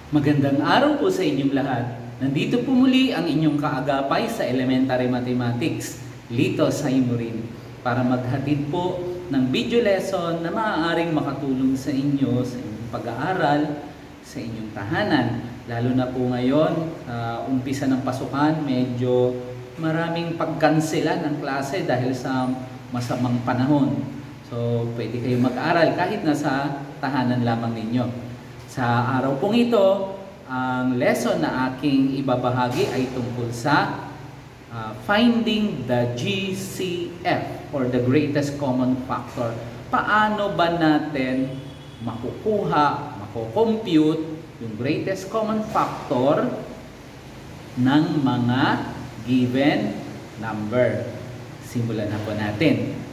Magandang araw po sa inyong lahat. Nandito po muli ang inyong kaagapay sa Elementary Mathematics, Lito sa Imurin, para maghatid po ng video lesson na maaaring makatulong sa inyo sa inyong pag-aaral, sa inyong tahanan. Lalo na po ngayon, umpisa ng pasukan, medyo maraming pagkansela ng klase dahil sa masamang panahon. So, pwede kayong mag-aral kahit nasa tahanan lamang ninyo. Sa araw pong ito, ang lesson na aking ibabahagi ay tungkol sa finding the GCF or the greatest common factor. Paano ba natin makukuha, makukompute yung greatest common factor ng mga given number? Simulan na po natin.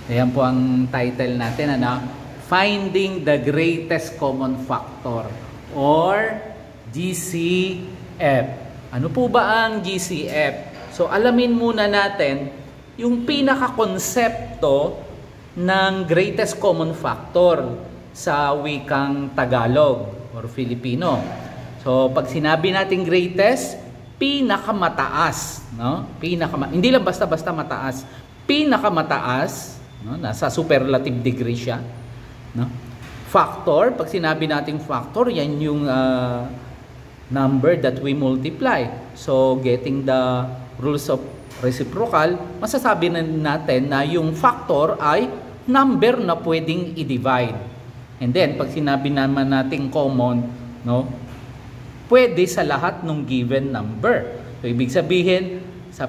Ayan po ang title natin, Finding the Greatest Common Factor or GCF. Ano po ba ang GCF? So alamin muna natin yung pinaka-konsepto ng greatest common factor sa wikang Tagalog or Filipino. So pag sinabi natin greatest, pinakamataas, no? Hindi lang basta-basta mataas, pinakamataas. No, nasa superlative degree siya, no? Factor, pag sinabi nating factor, yan yung number that we multiply. So getting the rules of reciprocal, masasabi na natin na yung factor ay number na pwedeng i-divide. And then pag sinabi naman nating common, no, pwede sa lahat ng given number. So ibig sabihin, sa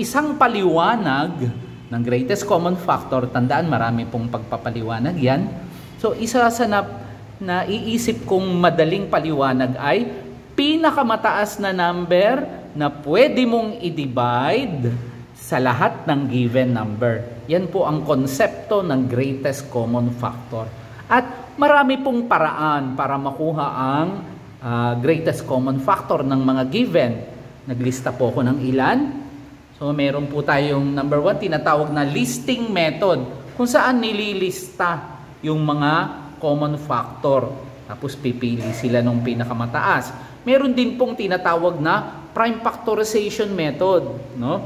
isang paliwanag ng greatest common factor, tandaan marami pong pagpapaliwanag yan. So isa sa naiisip kong madaling paliwanag ay pinakamataas na number na pwede mong i-divide sa lahat ng given number. Yan po ang konsepto ng greatest common factor. At marami pong paraan para makuha ang greatest common factor ng mga given. Naglista po ako ng ilan. So, meron po tayong number 1, tinatawag na listing method, kung saan nililista yung mga common factor. Tapos, pipili sila ng pinakamataas. Meron din pong tinatawag na prime factorization method. No?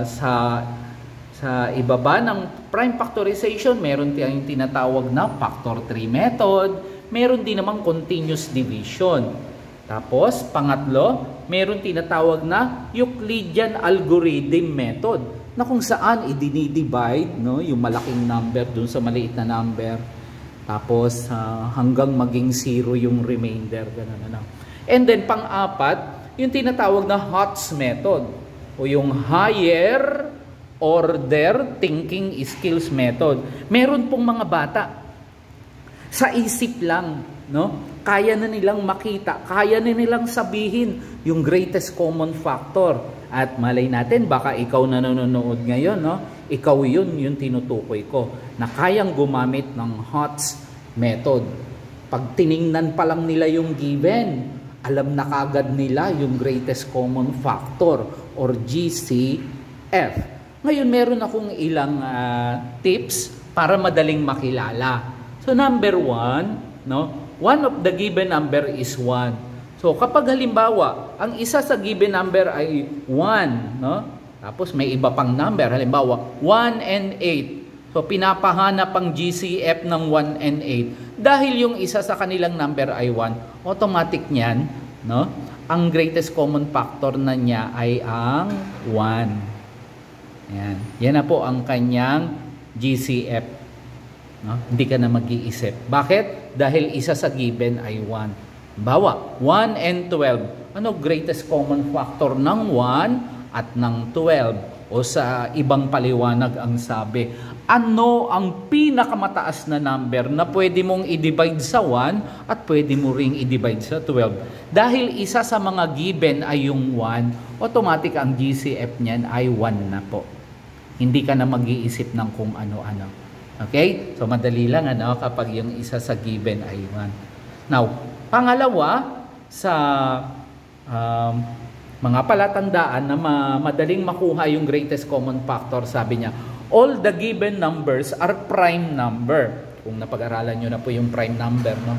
Sa ibaba ng prime factorization, meron tayong tinatawag na factor 3 method. Meron din namang continuous division. Tapos, pangatlo, meron tinatawag na Euclidean algorithm method na kung saan i-divide, no, yung malaking number dun sa maliit na number. Tapos, hanggang maging 0 yung remainder. Ganun. And then, pang-apat, yung tinatawag na HOTS method o yung Higher Order Thinking Skills method. Meron pong mga bata, sa isip lang, no? Kaya na nilang makita, kaya na nilang sabihin yung greatest common factor. At malay natin, baka ikaw na nanonood ngayon, no? Ikaw yung tinutukoy ko, na kayang gumamit ng HOTS method. Pag tiningnan pa lang nila yung given, alam na kagad nila yung greatest common factor or GCF. Ngayon, meron akong ilang tips para madaling makilala. So number 1, no? One of the given number is 1. So kapag halimbawa, ang isa sa given number ay 1, no? Tapos may iba pang number, halimbawa 1 and 8. So pinapahanap ang GCF ng 1 and 8. Dahil yung isa sa kanilang number ay 1, automatic niyan, no? Ang greatest common factor na niya ay ang 1. Yan. Yan na po ang kanyang GCF. No? Hindi ka na mag-iisip. Bakit? Dahil isa sa given ay 1. Bawa, 1 and 12. Ano greatest common factor ng 1 at ng 12? O sa ibang paliwanag ang sabi, ano ang pinakamataas na number na pwede mong i-divide sa 1 at pwede mo ring i-divide sa 12? Dahil isa sa mga given ay yung 1, automatic ang GCF niyan ay 1 na po. Hindi ka na mag-iisip ng kung ano-ano. Okay? So, madali lang kapag yung isa sa given ay 1. Now, pangalawa, sa mga palatandaan na madaling makuha yung greatest common factor, sabi niya, all the given numbers are prime number kung napag-aralan nyo na po yung prime number, no?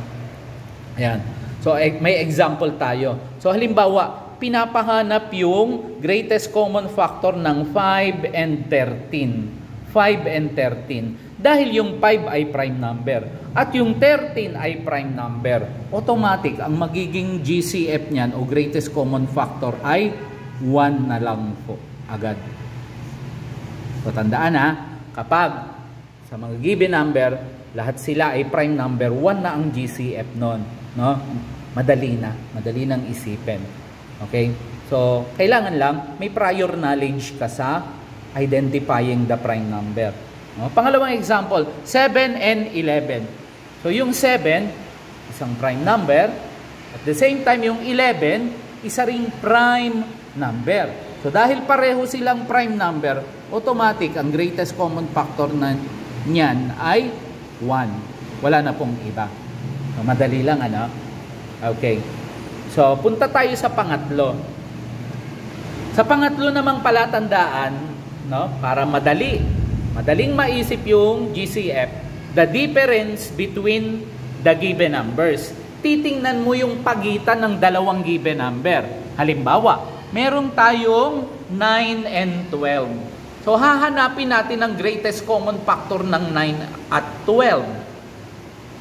Ayan. So, may example tayo. So, halimbawa, pinapahanap yung greatest common factor ng 5 and 13. 5 and 13. Dahil yung 5 ay prime number at yung 13 ay prime number, automatic, ang magiging GCF niyan o greatest common factor ay 1 na lang po agad. So, tandaan ha, kapag sa mga given number, lahat sila ay prime number, 1 na ang GCF nun. No? Madali nang isipin. Okay? So, kailangan lang may prior knowledge ka sa identifying the prime number. No? Pangalawang example, 7 and 11. So, yung 7, isang prime number. At the same time, yung 11, isa ring prime number. So, dahil pareho silang prime number, automatic, ang greatest common factor na niyan ay 1. Wala na pong iba. So, madali lang, ano? Okay. So, punta tayo sa pangatlo. Sa pangatlo namang palatandaan, no, para madaling maisip yung GCF, the difference between the given numbers. Titingnan mo yung pagitan ng dalawang given number. Halimbawa, meron tayong 9 and 12. So, hahanapin natin ang greatest common factor ng 9 at 12.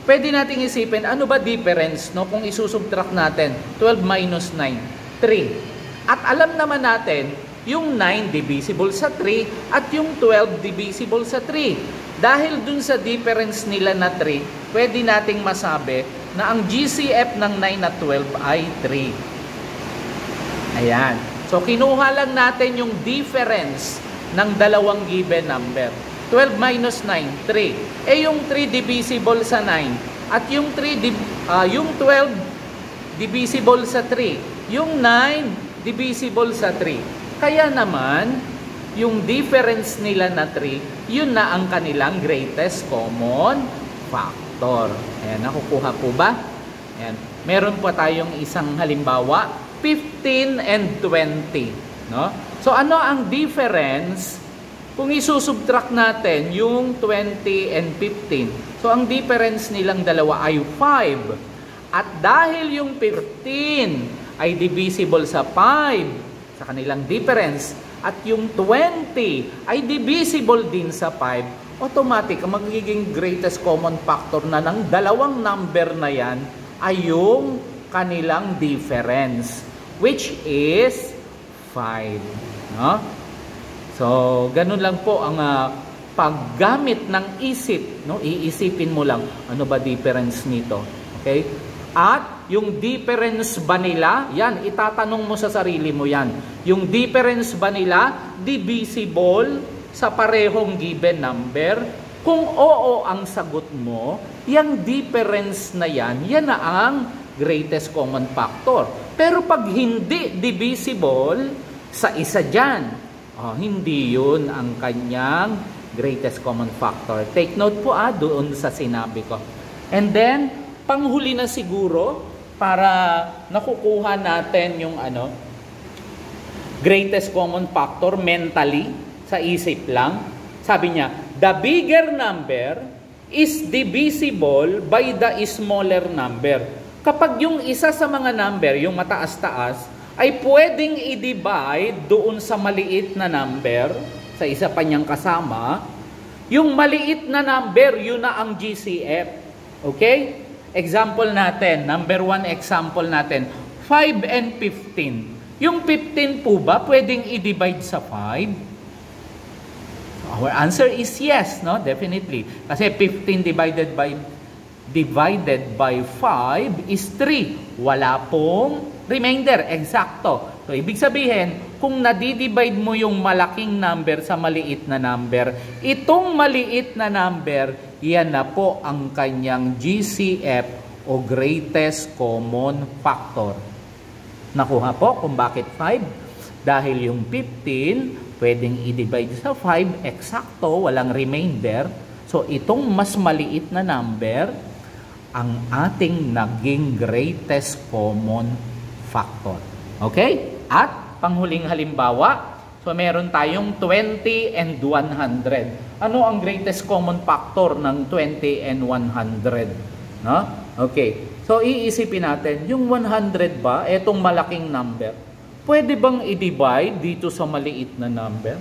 Pwede nating isipin, ano ba difference, no, kung isusubtract natin 12 minus 9? 3. At alam naman natin, yung 9 divisible sa 3 at yung 12 divisible sa 3. Dahil dun sa difference nila na 3, pwede nating masabi na ang GCF ng 9 at 12 ay 3. Ayan. So, kinuha lang natin yung difference ng dalawang given number. 12 minus 9, 3. Eh yung 3 divisible sa 9 at yung 12 divisible sa 3. Yung 9 divisible sa 3. Kaya naman, yung difference nila na 3, yun na ang kanilang greatest common factor. Ayan, nakukuha po ba? Ayan. Meron po tayong isang halimbawa, 15 and 20. No? So ano ang difference kung isusubtract natin yung 20 and 15? So, ang difference nilang dalawa ay 5. At dahil yung 15 ay divisible sa 5, sa kanilang difference, at yung 20 ay divisible din sa 5, automatic, ang magiging greatest common factor na ng dalawang number na yan ay yung kanilang difference, which is 5. No? So, ganun lang po ang paggamit ng isip, no? Iisipin mo lang, ano ba difference nito? Okay? At yung difference ba nila, yan, itatanong mo sa sarili mo yan. Yung difference ba nila divisible sa parehong given number? Kung oo ang sagot mo, yung difference na yan na ang greatest common factor. Pero pag hindi divisible sa isa dyan, hindi yun ang kanyang greatest common factor. Take note po doon sa sinabi ko. And then, panghuli na siguro, para nakukuha natin yung greatest common factor mentally, sa isip lang. Sabi niya, the bigger number is divisible by the smaller number. Kapag yung isa sa mga number, yung mataas-taas, ay pwedeng i-divide doon sa maliit na number, sa isa pa niyang kasama, yung maliit na number, yun na ang GCF. Okay? Example natin, number 1 example natin, 5 and 15. Yung 15 po ba pwedeng i-divide sa 5? Our answer is yes, no? Definitely. Kasi 15 divided by 5 is 3. Wala pong remainder, eksakto. So, ibig sabihin, kung nadidivide mo yung malaking number sa maliit na number, itong maliit na number, yan na po ang kanyang GCF o greatest common factor. Nakuha po kung bakit 5? Dahil yung 15, pwedeng i-divide sa 5, eksakto, walang remainder. So, itong mas maliit na number, ang ating naging greatest common factor. Okay? At panghuling halimbawa, so So meron tayong 20 and 100. Ano ang greatest common factor ng 20 and 100? No? Okay. So iisipin natin, yung 100 ba, etong malaking number, pwede bang i-divide dito sa maliit na number?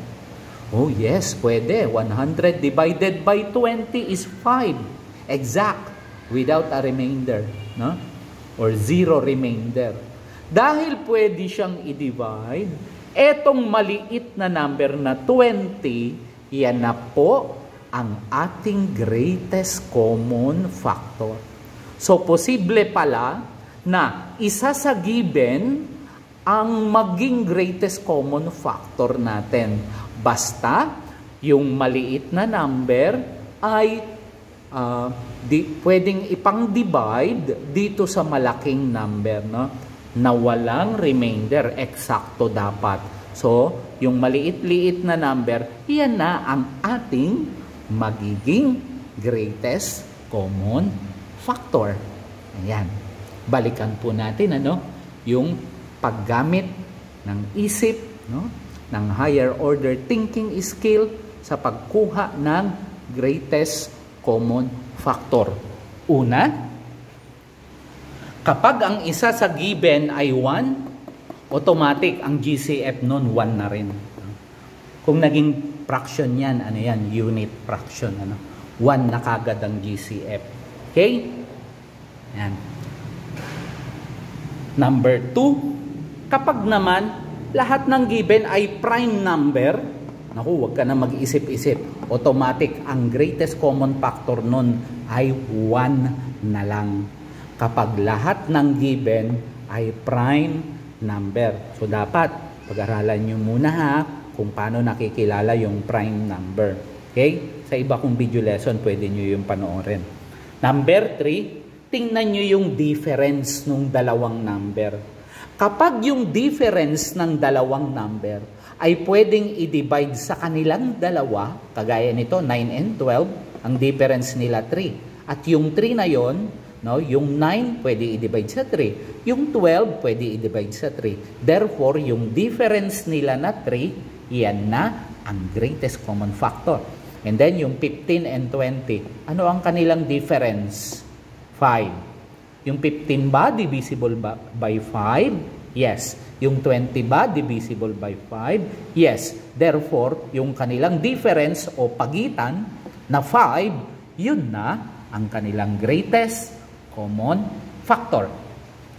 Oh yes, pwede. 100 divided by 20 is 5. Exact. Without a remainder. No? Or zero remainder. Dahil pwede siyang i-divide, etong maliit na number na 20, yan na po ang ating greatest common factor. So, posible pala na isa sa given ang maging greatest common factor natin. Basta, yung maliit na number ay pwedeng ipang-divide dito sa malaking number, no? Na walang remainder, eksakto dapat. So, yung maliit-liit na number, yan na ang ating magiging greatest common factor. Ayan. Balikan po natin yung paggamit ng isip, no? Ng higher order thinking skill sa pagkuha ng greatest common factor. Una, kapag ang isa sa given ay 1, automatic ang GCF nun 1 na rin. Kung naging fraction yan, unit fraction, 1 na kagad ang GCF. Okay? Yan. Number 2, kapag naman lahat ng given ay prime number, naku, wag ka na mag-isip-isip, automatic ang greatest common factor nun ay 1 na lang. Kapag lahat ng given ay prime number. So, dapat pag-aralan nyo muna kung paano nakikilala yung prime number. Okay? Sa iba kong video lesson, pwede nyo yung panoorin. Number 3, tingnan nyo yung difference ng dalawang number. Kapag yung difference ng dalawang number ay pwedeng i-divide sa kanilang dalawa, kagaya nito, 9 and 12, ang difference nila 3. At yung 3 na yon, no, yung 9 pwede i-divide sa 3, yung 12 pwede i-divide sa 3. Therefore, yung difference nila na 3, yan na ang greatest common factor. And then, yung 15 and 20, ano ang kanilang difference? 5. Yung 15 ba divisible by 5? Yes. Yung 20 ba divisible by 5? Yes. Therefore, yung kanilang difference o pagitan na 5, yun na ang kanilang greatest common factor.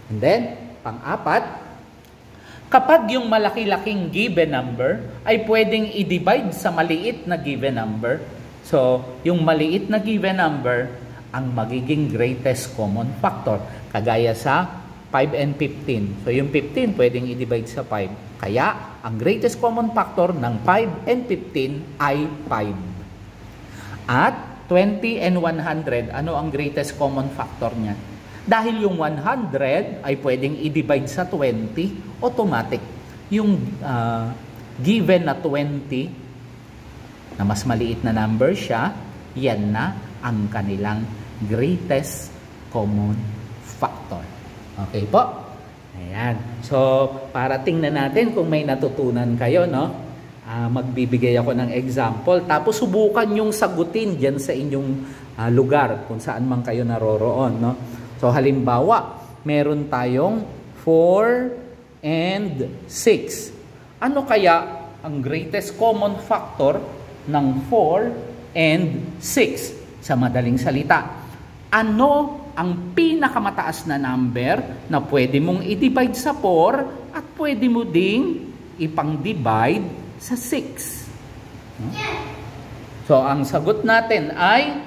And then, pang-apat, kapag yung malaki-laking given number ay pwedeng i-divide sa maliit na given number, so, yung maliit na given number ang magiging greatest common factor. Kagaya sa 5 and 15. So, yung 15 pwedeng i-divide sa 5. Kaya, ang greatest common factor ng 5 and 15 ay 5. At 20 and 100, ano ang greatest common factor niya? Dahil yung 100 ay pwedeng i-divide sa 20, automatic. Yung given na 20, na mas maliit na number siya, yan na ang kanilang greatest common factor. Okay po? Ayan. So, para tingnan natin kung may natutunan kayo, no? Magbibigay ako ng example. Tapos, subukan yung sagutin dyan sa inyong lugar, kung saan man kayo naroroon, no? So, halimbawa, meron tayong 4 and 6. Ano kaya ang greatest common factor ng 4 and 6? Sa madaling salita, ano ang pinakamataas na number na pwede mong i-divide sa 4 at pwede mo ding ipang-divide sa 6? So, ang sagot natin ay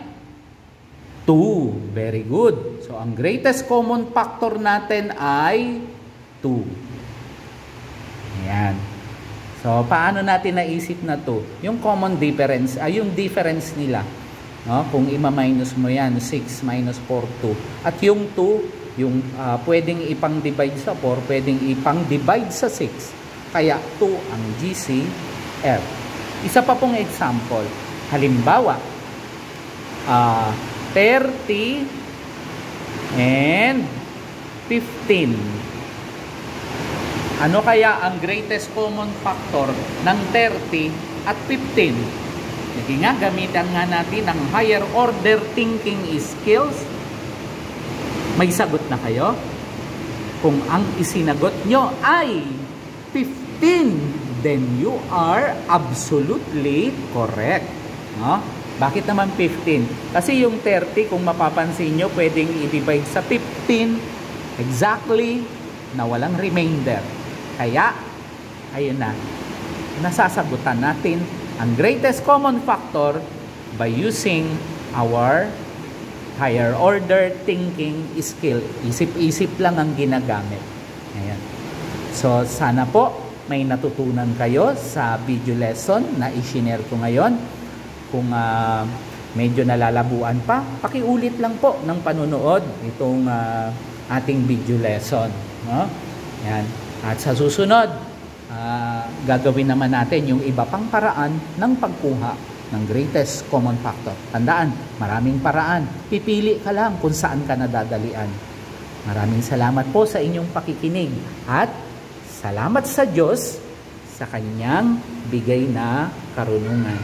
2. Very good. So, ang greatest common factor natin ay 2. Ayan. So, paano natin naisip na 2? Yung common difference, yung difference nila. No? Kung ima-minus mo yan, 6 minus 4, 2. At yung 2, yung pwedeng ipang-divide sa 4, pwedeng ipang-divide sa 6. Kaya 2 ang GCF. Isa pa pong example. Halimbawa, 30 and 15. Ano kaya ang greatest common factor ng 30 at 15? Sige nga, gamitan nga natin ang higher order thinking skills. May sagot na kayo? Kung ang isinagot nyo ay 15, then you are absolutely correct. No? Bakit naman 15? Kasi yung 30, kung mapapansin nyo, pwedeng i-divide sa 15 exactly na walang remainder. Kaya, ayun na, nasasagutan natin ang greatest common factor by using our higher order thinking skill. Isip-isip lang ang ginagamit. Ayan. So, sana po may natutunan kayo sa video lesson na i-share ko ngayon. Kung medyo nalalabuan pa, pakiulit lang po ng panunood itong ating video lesson. No? Yan. At sa susunod, gagawin naman natin yung iba pang paraan ng pagkuha ng greatest common factor. Tandaan, maraming paraan. Pipili ka lang kung saan ka nadadalian. Maraming salamat po sa inyong pakikinig at salamat sa Diyos sa kanyang bigay na karunungan.